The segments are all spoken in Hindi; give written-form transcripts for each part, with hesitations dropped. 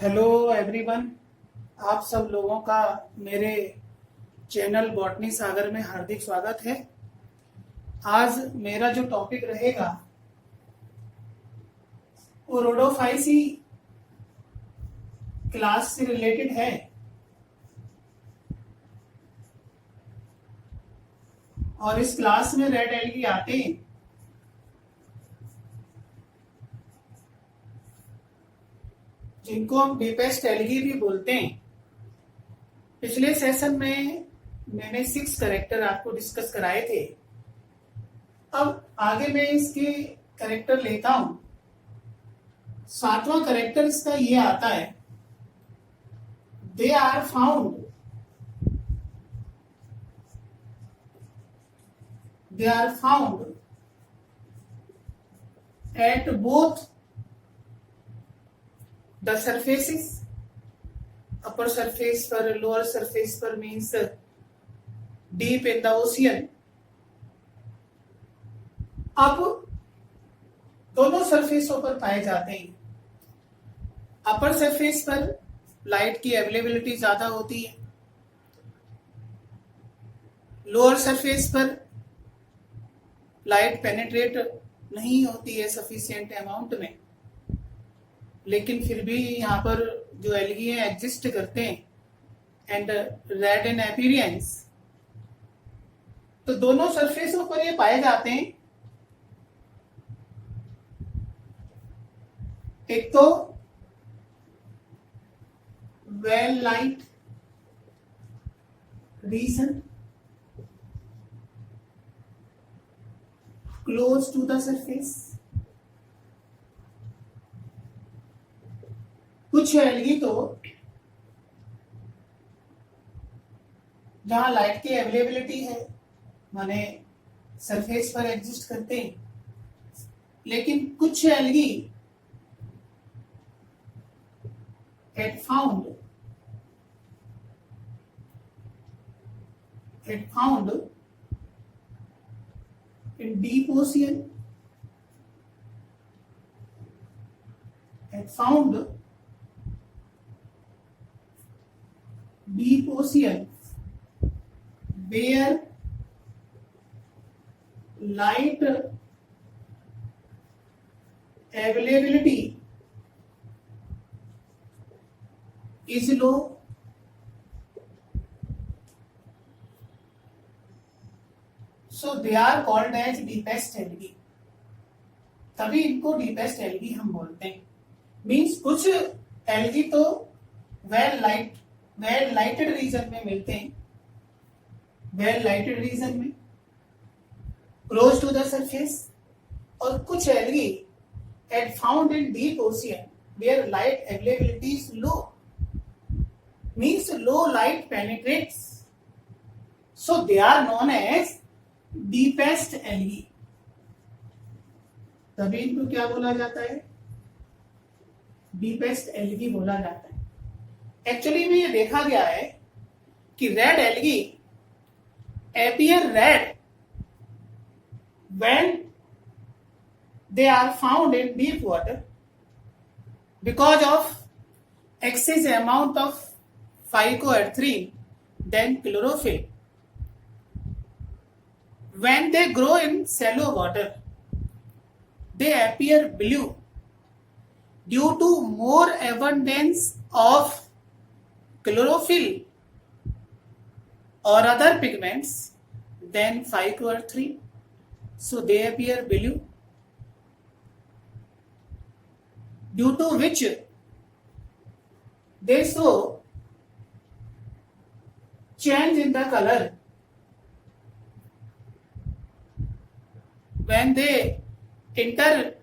Hello everyone. आप सब लोगों का मेरे चैनल बॉटनी सागर में हार्दिक स्वागत है। आज मेरा जो टॉपिक रहेगा वो रोडोफाइसी क्लास से रिलेटेड है। और इस क्लास में रेड एल्गी आते हैं जिनको हम डीपेस्ट एल्गी भी बोलते हैं। पिछले सेशन में मैंने 6 कैरेक्टर आपको डिस्कस कराए थे। अब आगे मैं इसके कैरेक्टर लेता हूं। 7वां कैरेक्टर इसका ये आता है, they are found at both the surfaces, upper surface पर, lower surface पर means deep in the ocean। अब दोनों सरफेसों पर पाए जाते हैं। अपर सरफेस पर लाइट की अवेलेबिलिटी ज्यादा होती है, लोअर सरफेस पर लाइट पेनिट्रेट नहीं होती है सफिशिएंट अमाउंट में, लेकिन फिर भी यहाँ पर जो एल्गी है एग्जिस्ट करते हैं एंड रेड इन अपीयरेंस। तो दोनों सरफेसों पर ये पाए जाते हैं। एक तो well light region close to the surface. कुछ एल्गी तो जहां लाइट की अवेलेबिलिटी है माने सरफेस पर एग्जिस्ट करते हैं, लेकिन कुछ algae had found in deep ocean, where light availability is low, so they are called as deepest algae। तभी इनको डीपेस्ट एल्गी हम बोलते हैं। मीन्स कुछ एल्गी तो वेल लाइटेड रीजन में मिलते हैं, वेल लाइटेड रीजन में क्लोज टू द सरफेस, और कुछ algae are found in deep ocean where light availability is low, means low light penetrates, so they are known as deepest algae। तभी इनको क्या बोला जाता है? डीपेस्ट एल्गी बोला जाता है। एक्चुअली में ये देखा गया है कि red algae appear red when they are found in deep water because of excess amount of phycoerythrin than chlorophyll। When they grow in shallow water, they appear blue due to more abundance of chlorophyll or other pigments than phycoerythrin, so they appear blue, due to which they show change in the color when they enter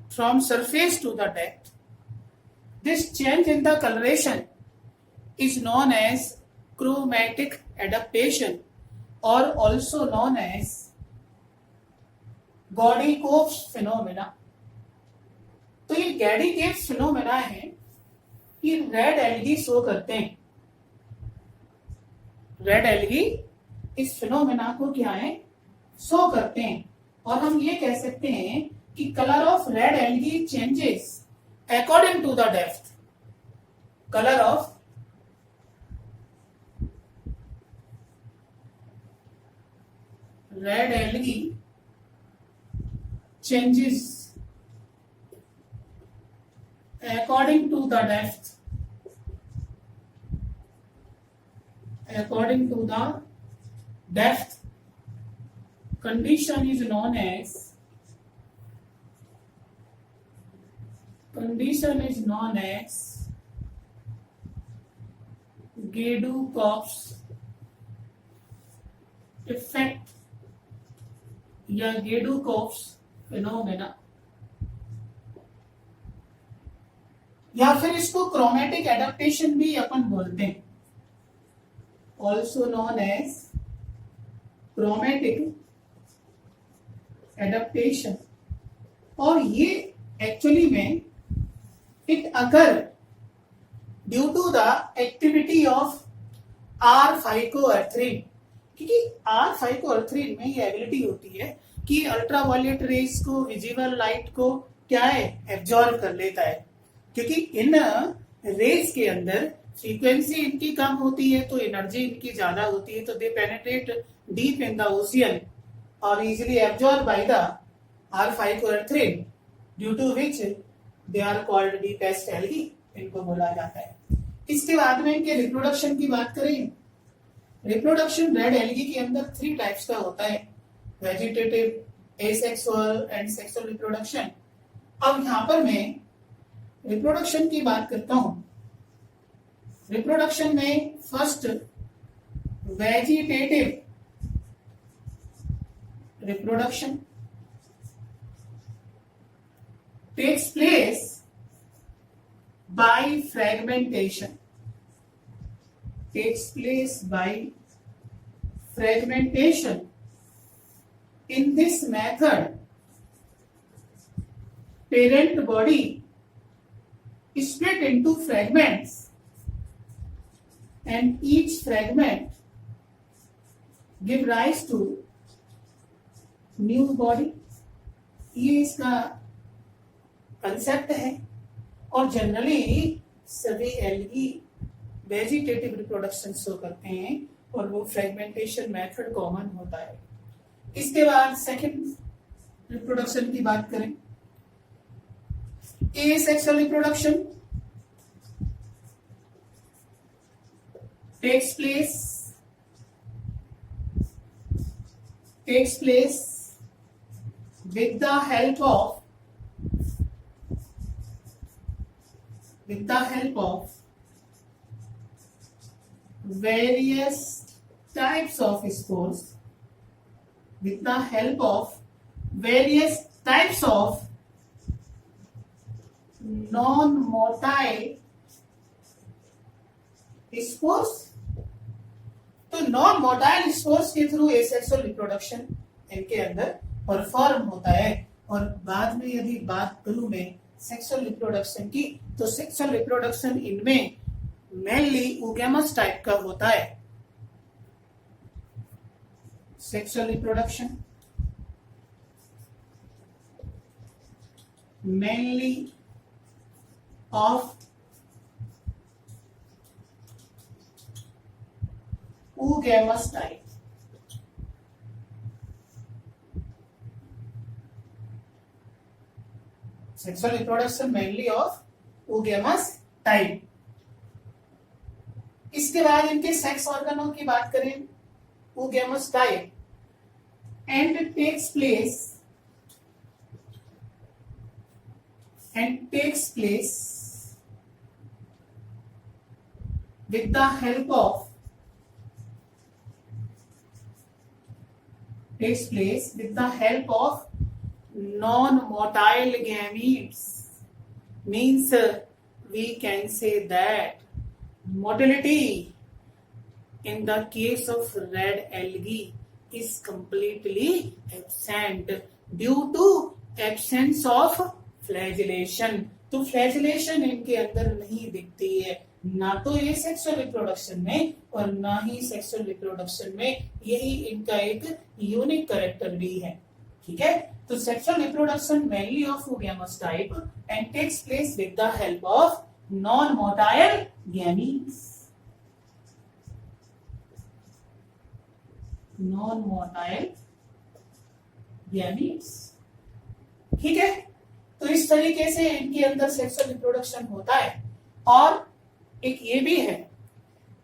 from surface to the depth। This change in the coloration is known as chromatic adaptation or also known as Gaudy-Cope's phenomena। तो ये गैडी-कोप्स फिनोमेना है कि रेड एल्गी शो करते हैं। रेड एल्गी इस फिनोमेना को क्या है, शो करते हैं। और हम ये कह सकते हैं कि colour of red algae changes according to the depth। color of red algae changes according to the depth. According to the depth, condition is known as Gadukop's effect या Gadukop's phenomena, या फिर इसको क्रोमेटिक एडेप्टेशन भी अपन बोलते हैं, also known as chromatic adaptation. और ये एक्चुअली में it occur due to the activity of R phycoerythrin, क्योंकि आर फाइकोएर्थ्रिन में ये एबिलिटी होती है कि अल्ट्रावायलेट रेज को, विजिबल लाइट को क्या है, एब्जॉर्ब कर लेता है. क्योंकि इन रेज के अंदर फ्रीक्वेंसी इनकी कम होती है तो एनर्जी इनकी ज्यादा होती है, तो they penetrate deep in the ocean और easily absorb by the R phycoerythrin, due to which they are called deepest algae, इनको बोला जाता है. इसके बाद में इनके रिप्रोडक्शन की बात करें. रिप्रोडक्शन रेड एल्गी के अंदर 3 टाइप्स का होता है, vegetative, asexual and sexual reproduction. अब यहां पर मैं रिप्रोडक्शन की बात करता हूं. रिप्रोडक्शन में first vegetative reproduction takes place by fragmentation. Takes place by fragmentation. In this method, parent body is split into fragments and each fragment give rise to new body. ये इसका कंसेप्ट है. और जनरली सभी एल्गी वेजिटेटिव रिप्रोडक्शन शो करते हैं और वो फ्रेगमेंटेशन मेथड कॉमन होता है. इसके बाद सेकंड रिप्रोडक्शन की बात करें, asexual reproduction takes place with the help of various types of spores, with the help of various types of non-motile spores. तो नॉन मोटाइल स्पोर्स के थ्रू एसेक्सुअल रिप्रोडक्शन इनके अंदर परफॉर्म होता है. और बाद में यदि बात करूं मैं सेक्सुअल रिप्रोडक्शन की, तो सेक्सुअल रिप्रोडक्शन इनमें मेनली ओगेमस टाइप का होता है. Sexual reproduction mainly of oogamous type. Sexual reproduction mainly of oogamous type. इसके बाद इनके सेक्स ऑर्गनों की बात करें, oogamous type, and takes place with the help of non-motile gametes. Means we can say that motility in the case of red algae is completely absent due to absence of flagellation. तो फ्लैजिलेशन इनके अंदर नहीं दिखती है, ना तो ये सेक्सुअल रिप्रोडक्शन में और ना ही सेक्सुअल रिप्रोडक्शन में. यही इनका एक यूनिक कैरेक्टर भी है. ठीक है, तो sexual reproduction mainly of oogamous type and takes place with the help of non motile gametes, non motile gametes. ठीक है, तो इस तरीके से इनके अंदर सेक्सुअल रिप्रोडक्शन होता है। और एक ये भी है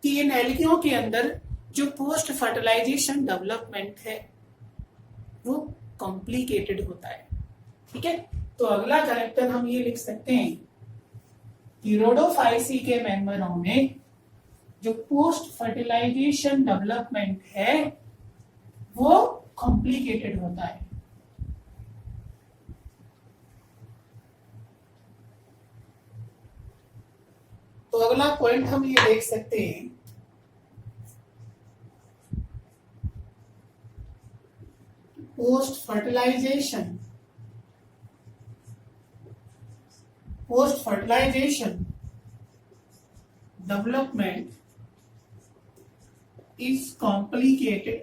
कि इन एल्गियों के अंदर जो पोस्ट फर्टिलाइजेशन डेवलपमेंट है वो कॉम्प्लिकेटेड होता है। ठीक है, तो अगला कैरेक्टर हम ये लिख सकते हैं कि रोडोफाइसी के मेंबरों में जो पोस्ट फर्टिलाइजेशन डेवलपमेंट है वो कॉम्प्लिकेटेड होता है। तो अगला पॉइंट हम ये देख सकते हैं post fertilization development is complicated,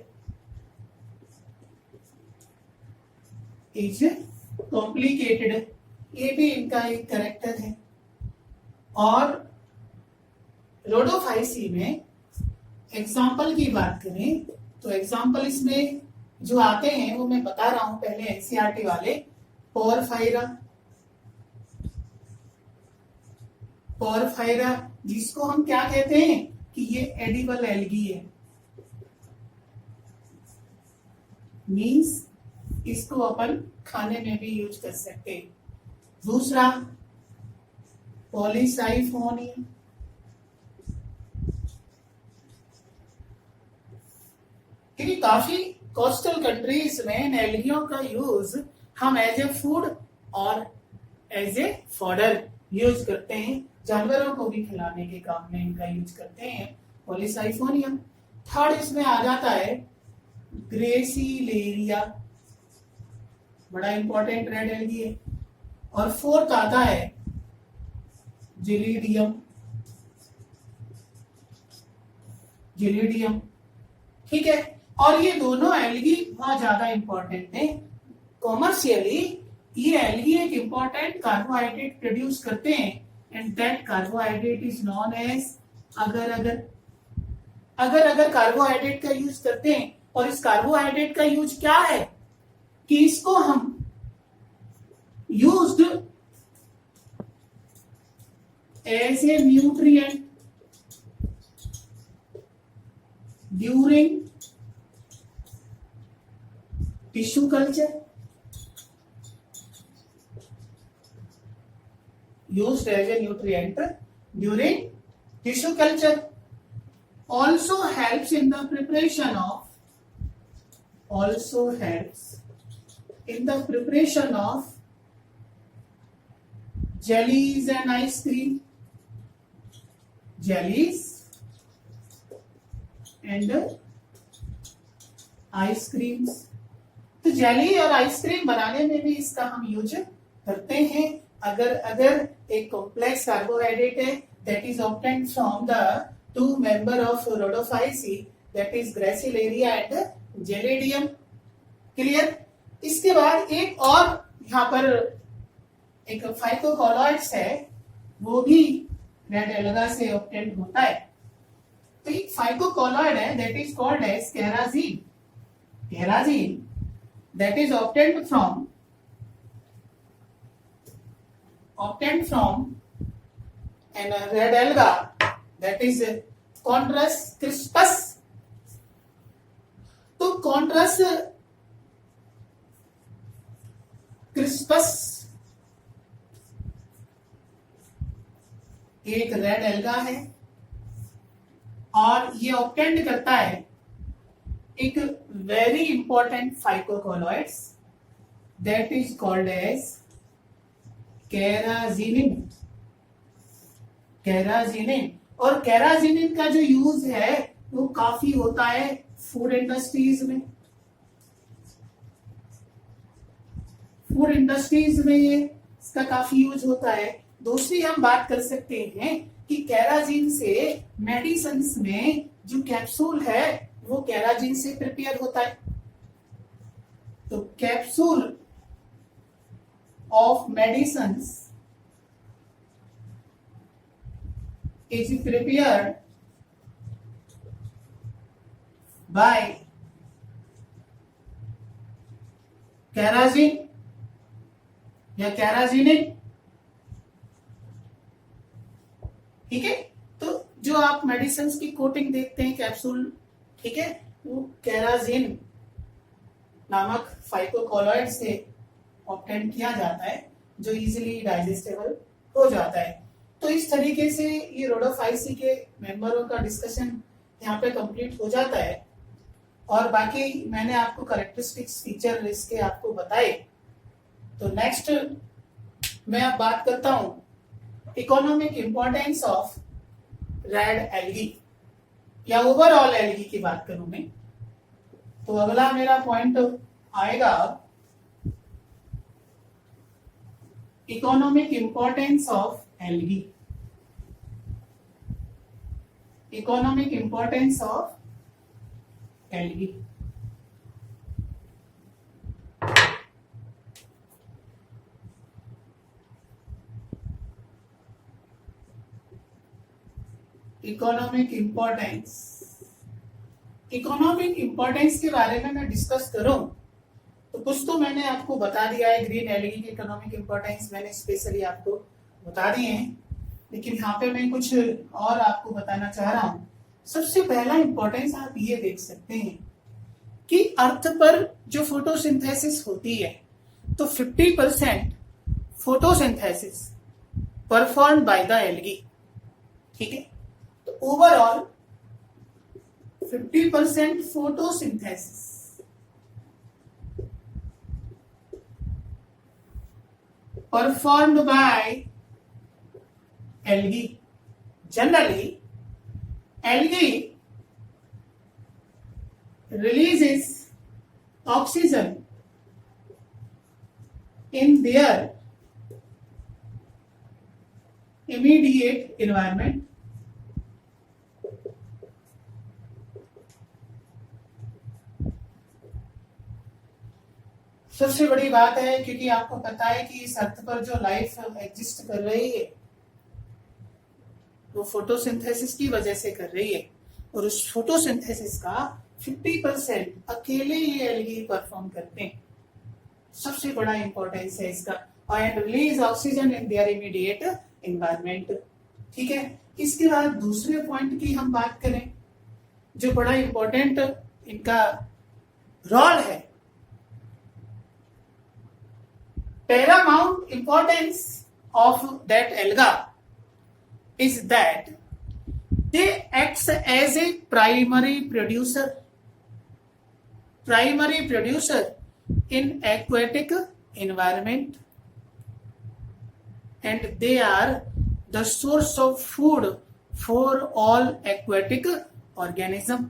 ये भी इनका एक कैरेक्टर है। और रोडोफाइसी में एग्जाम्पल की बात करें तो एग्जाम्पल इसमें जो आते हैं वो मैं बता रहा हूं पहले, एनसीईआरटी वाले। पोरफायरा जिसको हम क्या कहते हैं कि ये एडिबल एल्गी है, मींस इसको अपन खाने में भी यूज कर सकते हैं। दूसरा पॉलीसाइफोनिया, क्योंकि काफी कोस्टल कंट्रीज में इन एल्गियों का यूज हम एज ए फूड और एज ए फॉडर यूज करते हैं, जानवरों को भी खिलाने के काम में इनका यूज करते हैं, पॉलीसाइफोनियम। थर्ड इसमें आ जाता है ग्रेसिलेरिया, बड़ा इंपॉर्टेंट रेड एल्गी है। और फोर्थ आता है जिलीडियम, ठीक है। और ये दोनों एल्गी बहुत ज्यादा इंपॉर्टेंट है कॉमर्शियली। ये एल्गी एक इंपॉर्टेंट कार्बोहाइड्रेट प्रोड्यूस करते हैं and that carbohydrate is known as अगर कार्बोहाइड्रेट का यूज करते हैं। और इस कार्बोहाइड्रेट का यूज क्या है कि इसको हम used as a nutrient during tissue culture, used as a nutrient during tissue culture, also helps in the preparation of jellies and ice cream, तो जेली और आइसक्रीम बनाने में भी इसका हम यूज करते हैं। अगर एक कॉम्प्लेक्स कार्बोहाइड्रेट है that is obtained from the two member of Rhodophyceae, that is gracilaria and gelidium. Clear. इसके बाद एक और यहाँ पर एक फाइकोकोलॉइड्स है, वो भी रेड एल्गा से ऑब्टेन्ड होता है। तो एक फाइकोकोलॉइड है that is called as carrageenan, that is obtained from an red alga, that is Chondrus crispus। तो Chondrus crispus एक रेड एल्गा है और ये ऑब्टेंड करता है एक very important phycocolloids that is called as carrageenan. और कैराजिनिन का जो यूज है वो काफी होता है फूड इंडस्ट्रीज में ये इसका काफी यूज होता है। दूसरी हम बात कर सकते हैं कि कैराजिन से मेडिसिन में जो कैप्सूल है वो कैराजिन से प्रिपेयर होता है। तो capsule of medicines is prepared by केराजिन या केराजिनिन। ठीक है, तो जो आप मेडिसिन की कोटिंग देखते हैं कैप्सूल, ठीक है, वो केराजिन नामक फाइटोकोलॉइड से ऑब्टेन किया जाता है, जो इजीली डाइजेस्टेबल हो जाता है। तो इस तरीके से ये रोडोफाइसी के मेंबरों का डिस्कशन यहाँ पे कंप्लीट हो जाता है। और बाकी मैंने आपको कैरेक्टरिस्टिक्स फीचर इसके आपको बताए। तो नेक्स्ट मैं अब बात करता हूं economic importance of red algae या ओवरऑल एल्गी की बात करूं मैं। तो अगला मेरा पॉइंट आएगा economic importance of algae. Economic importance of algae. Economic importance, economic importance के बारे में मैं डिस्कस करूं तो कुछ तो मैंने आपको बता दिया है। ग्रीन एल्गी की इकोनॉमिक इंपॉर्टेंस मैंने स्पेशली आपको बता दिए हैं, लेकिन यहाँ पे मैं कुछ और आपको बताना चाह रहा हूं। सबसे पहला इंपॉर्टेंस आप ये देख सकते हैं कि अर्थ पर जो फोटोसिंथेसिस होती है तो 50% photosynthesis performed by the algae. ठीक है, तो overall 50% photosynthesis performed by algae. Generally, algae releases oxygen in their immediate environment. सबसे बड़ी बात है, क्योंकि आपको पता है कि इस अर्थ पर जो लाइफ एग्जिस्ट कर रही है वो फोटोसिंथेसिस की वजह से कर रही है, और उस फोटोसिंथेसिस का 50% अकेले ये एल्गी परफॉर्म करते हैं। सबसे बड़ा इंपॉर्टेंस है इसका। And release oxygen in their immediate environment. ठीक है, इसके बाद दूसरे पॉइंट की हम बात करें जो बड़ा इंपॉर्टेंट इनका रोल है। Paramount importance of that alga is that they acts as a primary producer in aquatic environment, and they are the source of food for all aquatic organism।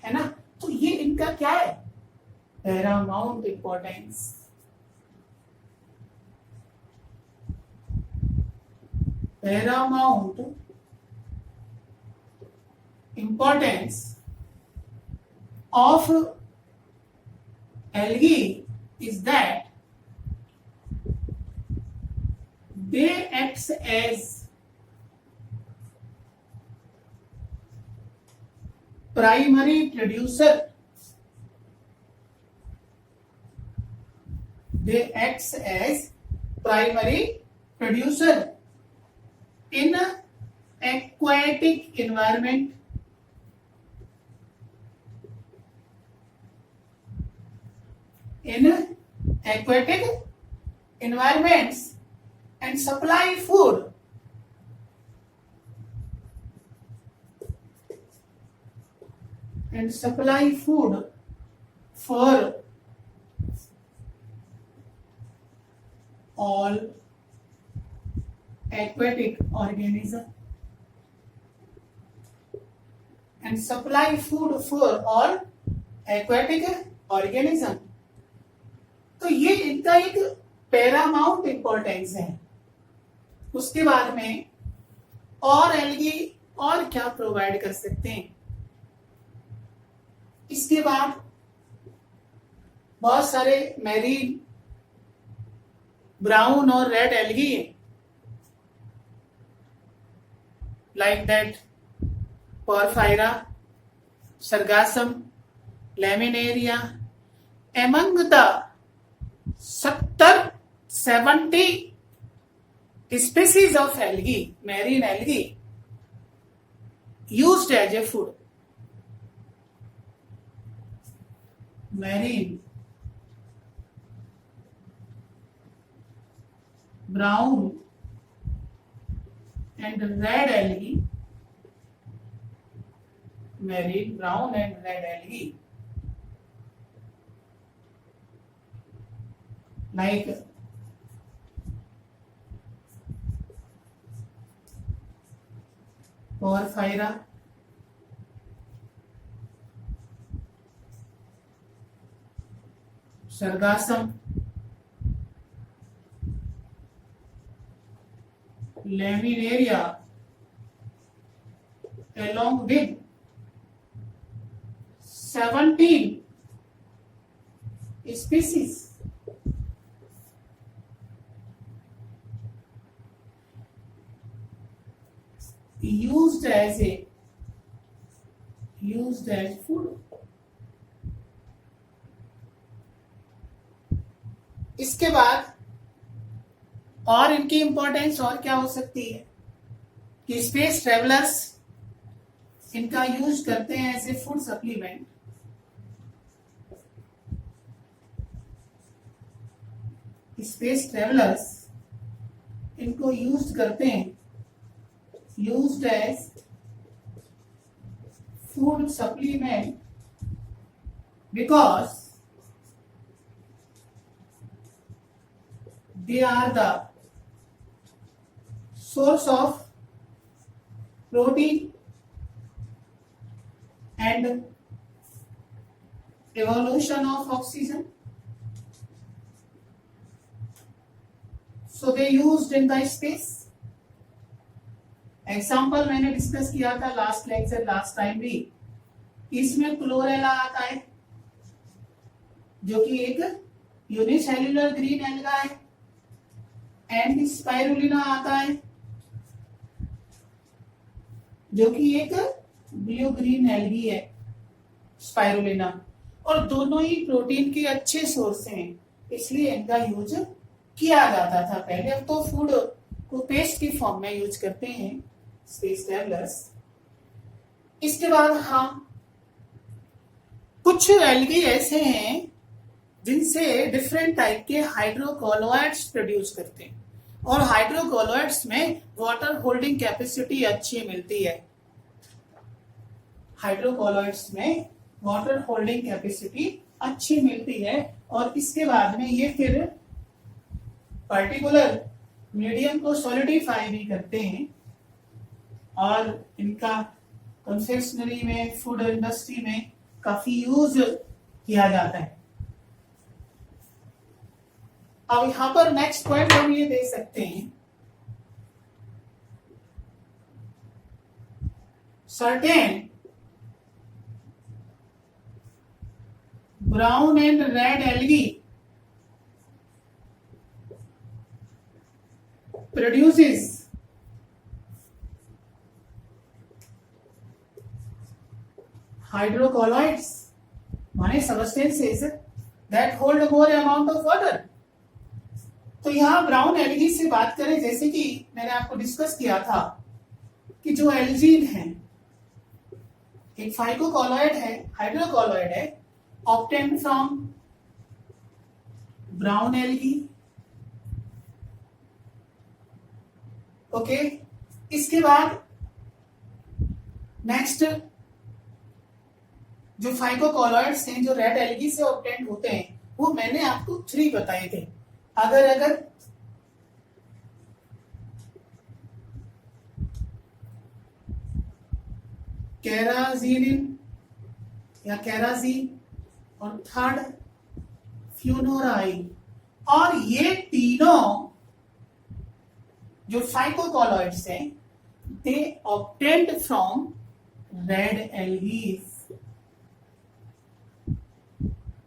है ना, तो ये इनका क्या है, paramount importance। paramount importance of algae is that they acts as primary producer। They acts as primary producer in aquatic environment, in aquatic environments, and supply food for all aquatic organism, and supply food for all aquatic organism। तो ये इनका एक पैरामाउंट इंपॉर्टेंस है। उसके बाद में और एल्गी और क्या प्रोवाइड कर सकते हैं, इसके बाद बहुत सारे मैरीन ब्राउन और रेड एल्गी है। like that Porphyra, Sargassum, Laminaria. Among the 70 species of algae, marine algae, used as a food. Marine, brown and red algae, marine brown and red algae, like Porphyra, Sargassum, Laminaria, along with 17 species used as food. इसके बाद और इनकी इंपॉर्टेंस और क्या हो सकती है कि स्पेस ट्रेवलर्स इनका यूज करते हैं as a food supplement. Space travellers इनको यूज करते हैं, used as food supplement because they are the source of protein and evolution of oxygen. So they used in the space. Example मैंने डिस्कस किया था लास्ट लेक्चर, लास्ट टाइम भी. इसमें क्लोरेला आता है जो कि एक यूनिसेल्युलर ग्रीन एल्गा है, एंड स्पाइरुलिना आता है जो कि एक ब्लू ग्रीन एल्गी है, स्पाइरुलिना. और दोनों ही प्रोटीन के अच्छे सोर्स हैं, इसलिए इनका यूज किया जाता था पहले. अब तो फूड को पेस्ट की फॉर्म में यूज करते हैं स्पेस ट्रैवलर्स. इसके बाद कुछ एल्गी ऐसे हैं जिनसे डिफरेंट टाइप के हाइड्रोकोलोइड्स प्रोड्यूस करते हैं, और हाइड्रोकोलोइड्स में वाटर होल्डिंग कैपेसिटी अच्छी मिलती है. हाइड्रोकोलोइड्स में वाटर होल्डिंग कैपेसिटी अच्छी मिलती है, और इसके बाद में ये फिर पर्टिकुलर मीडियम को सॉलिडिफाई भी करते हैं, और इनका कन्फेक्शनरी में, फूड इंडस्ट्री में काफी यूज किया जाता है. अब यहां पर नेक्स्ट पॉइंट हम ये देख सकते हैं, certain brown and red algae produces hydrocolloids, माने substances that hold more amount of water. तो यहां ब्राउन एल्गी से बात करें, जैसे कि मैंने आपको डिस्कस किया था कि जो एल्जीन है एक फाइकोकोलॉइड है, हाइड्रोकोलॉइड है, obtained from brown algae. Okay, इसके बाद नेक्स्ट जो फाइकोकोलॉइड्स हैं जो रेड एल्गी से ऑब्टेन्ड होते हैं, वो मैंने आपको 3 बताए थे. अगर कैराजीनिन या कैराजीन, और थर्ड फ्यूनोराइन, और ये तीनों जो फाइकोकोलॉइड्स हैं they obtained from red algaes.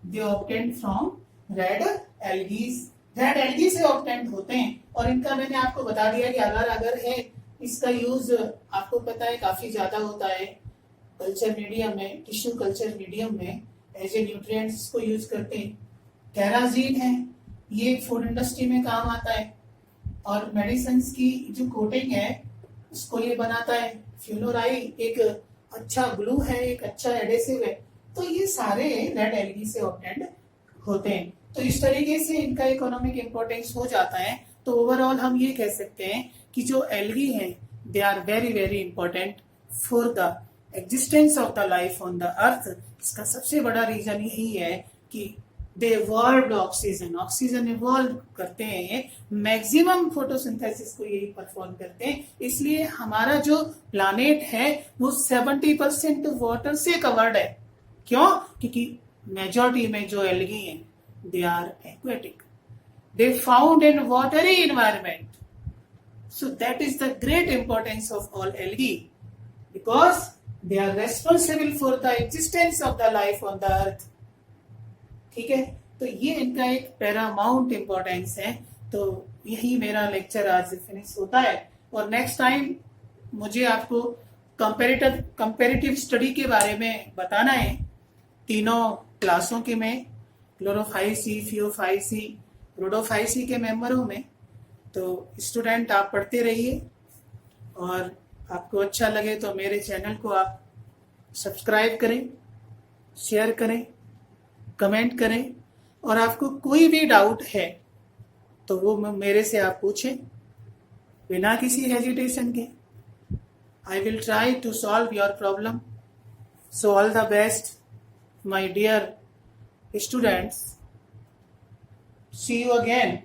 They obtained from red algaes, red algae से ऑब्टेन्ड होते हैं. और इनका मैंने आपको बता दिया कि अगर है इसका यूज आपको पता है काफी ज्यादा होता है कल्चर मीडियम में, टिश्यू कल्चर मीडियम में एज ए न्यूट्रिएंट्स इसको यूज करते हैं। कैराजीन है, ये फूड इंडस्ट्री में काम आता है। और मेडिसिन की जो कोटिंग है उसको ये बनाता है। फ्लोराइड एक अच्छा ग्लू है, एक अच्छा एडेसिव है। तो ये सारे रेड एल्गी से ऑब्टेंड होते हैं। तो इस तरीके से इनका इकोनॉमिक इंपॉर्टेंस हो जाता है। तो ओवरऑल हम ये कह सकते हैं कि जो एल्गी हैं they are very very important for the existence of the life on the earth. इसका सबसे बड़ा रीजन यही है कि they evolve oxygen, oxygen evolve करते हैं, मैक्सिमम फोटोसिंथेसिस को यही परफॉर्म करते हैं। इसलिए हमारा जो प्लानेट है वो 70% वाटर से कवर्ड है। क्यों? क्योंकि मेजॉरिटी में जो एल्गी हैं they are aquatic, they found in watery environment. So that is the great importance of all algae because they are responsible for the existence of the life on the earth. ठीक है, तो ये इनका एक पैरामाउंट इंपॉर्टेंस है। तो यही मेरा लेक्चर आज फिनिश होता है। और नेक्स्ट टाइम मुझे आपको कंपेरेटिव स्टडी के बारे में बताना है तीनों क्लासों के में, क्लोरोफाइसी, फियोफाइसी, रोडोफाइसी के मेंबरों में। तो स्टूडेंट आप पढ़ते रहिए और आपको अच्छा लगे तो मेरे चैनल को आप सब्सक्राइब करें, शेयर करें, कमेंट करें। और आपको कोई भी डाउट है तो वो मेरे से आप पूछें बिना किसी हेजिटेशन के। I will try to solve your problem. So all the best my dear students. See you again.